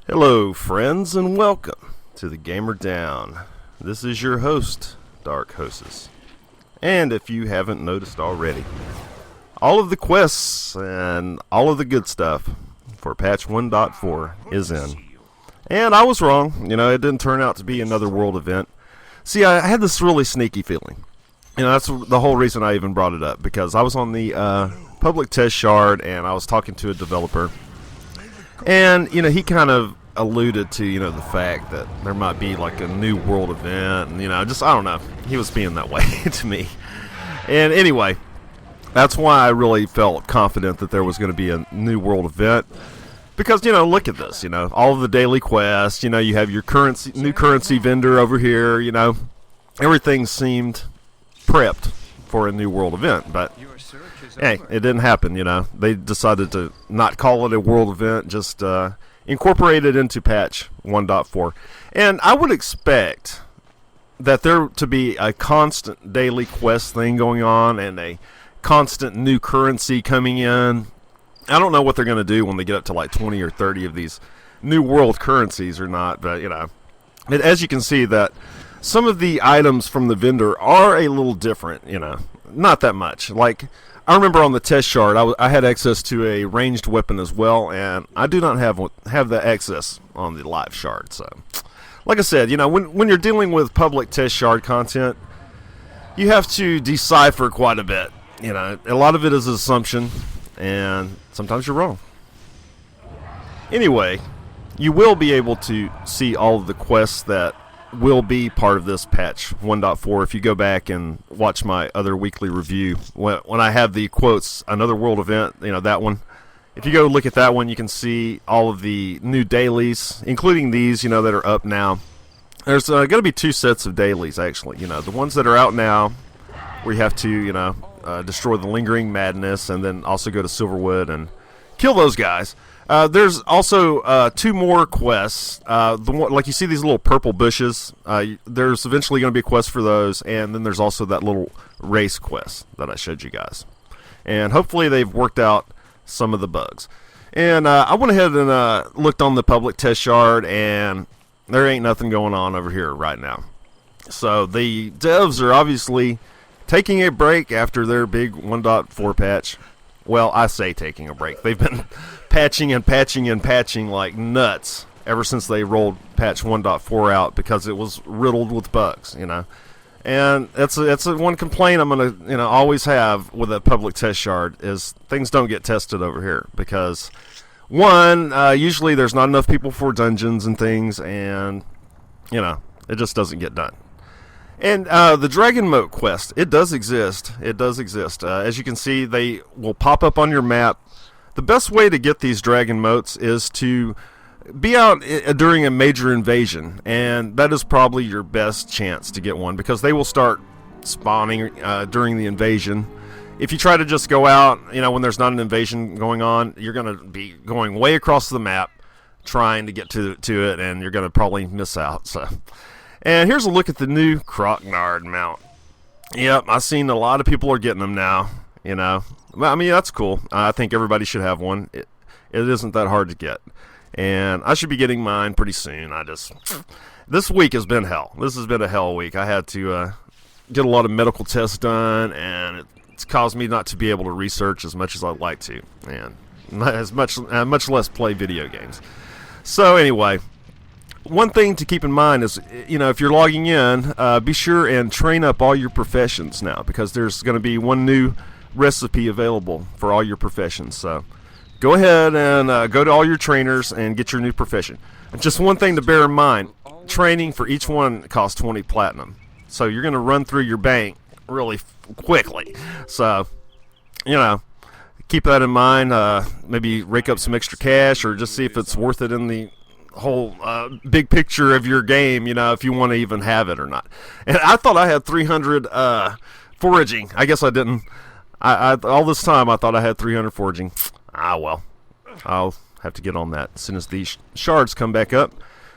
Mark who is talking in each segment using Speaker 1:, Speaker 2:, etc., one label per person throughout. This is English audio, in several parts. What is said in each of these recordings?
Speaker 1: Hello friends and welcome to the Gamer Down. This is your host, Dark Hostess. And if you haven't noticed already, all of the quests and all of the good stuff for patch 1.4 is in. And I was wrong, it didn't turn out to be another world event. See, I had this really sneaky feeling. That's the whole reason I even brought it up, because I was on the public test shard and I was talking to a developer. And, he kind of alluded to, the fact that there might be like a new world event. And, I don't know. He was being that way to me. And anyway, that's why I really felt confident that there was going to be a new world event. Because, look at this, all of the daily quests, you have your new currency vendor over here, everything seemed prepped for a new world event. But, hey, it didn't happen, They decided to not call it a world event, just incorporate it into patch 1.4. And I would expect that there to be a constant daily quest thing going on and a constant new currency coming in. I don't know what they're going to do when they get up to like 20 or 30 of these new world currencies or not, but, as you can see that some of the items from the vendor are a little different, not that much. Like, I remember on the test shard, I had access to a ranged weapon as well, and I do not have the access on the live shard. So, like I said, when you're dealing with public test shard content, you have to decipher quite a bit. A lot of it is assumption, and sometimes you're wrong. Anyway, you will be able to see all of the quests that will be part of this patch 1.4 if you go back and watch my other weekly review when I have the quotes, another world event, that one. If you go look at that one, you can see all of the new dailies, including these, that are up now. There's going to be two sets of dailies, actually. The ones that are out now, where you have to, destroy the Lingering Madness, and then also go to Silverwood and kill those guys. There's also two more quests. Like you see these little purple bushes. There's eventually going to be a quest for those, and then there's also that little race quest that I showed you guys. And hopefully they've worked out some of the bugs. And I went ahead and looked on the public test shard, and there ain't nothing going on over here right now. So the devs are obviously taking a break after their big 1.4 patch. Well, I say taking a break. They've been patching and patching and patching like nuts ever since they rolled patch 1.4 out, because it was riddled with bugs, And that's one complaint I'm going to always have with a public test shard is things don't get tested over here, because one, usually there's not enough people for dungeons and things, and it just doesn't get done. And the Dragon Moat quest, it does exist. It does exist. As you can see, they will pop up on your map. The best way to get these Dragon Moats is to be out during a major invasion, and that is probably your best chance to get one, because they will start spawning during the invasion. If you try to just go out, when there's not an invasion going on, you're going to be going way across the map trying to get to it, and you're going to probably miss out. So. And here's a look at the new Crocknard mount. Yep, I've seen a lot of people are getting them now, that's cool. I think everybody should have one. It isn't that hard to get. And I should be getting mine pretty soon. This week has been hell. This has been a hell week. I had to get a lot of medical tests done, and it's caused me not to be able to research as much as I'd like to, and much less play video games. So anyway, one thing to keep in mind is, if you're logging in, be sure and train up all your professions now, because there's going to be one new recipe available for all your professions. So go ahead and go to all your trainers and get your new profession. And just one thing to bear in mind, training for each one costs 20 platinum. So you're going to run through your bank really quickly. So, keep that in mind. Maybe rake up some extra cash, or just see if it's worth it in the whole big picture of your game, if you want to even have it or not. And I thought I had 300 foraging. I guess I didn't. I all this time I thought I had 300 foraging. Well, I'll have to get on that as soon as these shards come back up,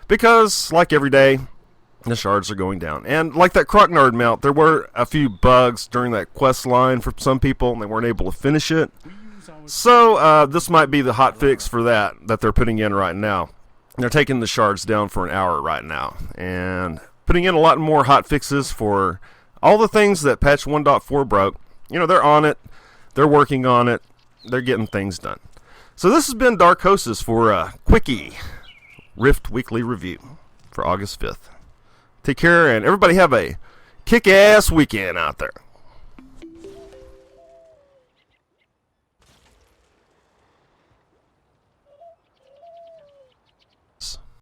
Speaker 1: because like every day, The shards are going down. And like that Crocknard mount, there were a few bugs during that quest line for some people, and they weren't able to finish it. So this might be the hot fix for that they're putting in right now. They're taking the shards down for an hour right now, and putting in a lot more hot fixes for all the things that patch 1.4 broke. You know, they're on it. They're working on it. They're getting things done. So this has been Dark Hostess for a quickie Rift Weekly Review for August 5th. Take care, and everybody have a kick-ass weekend out there.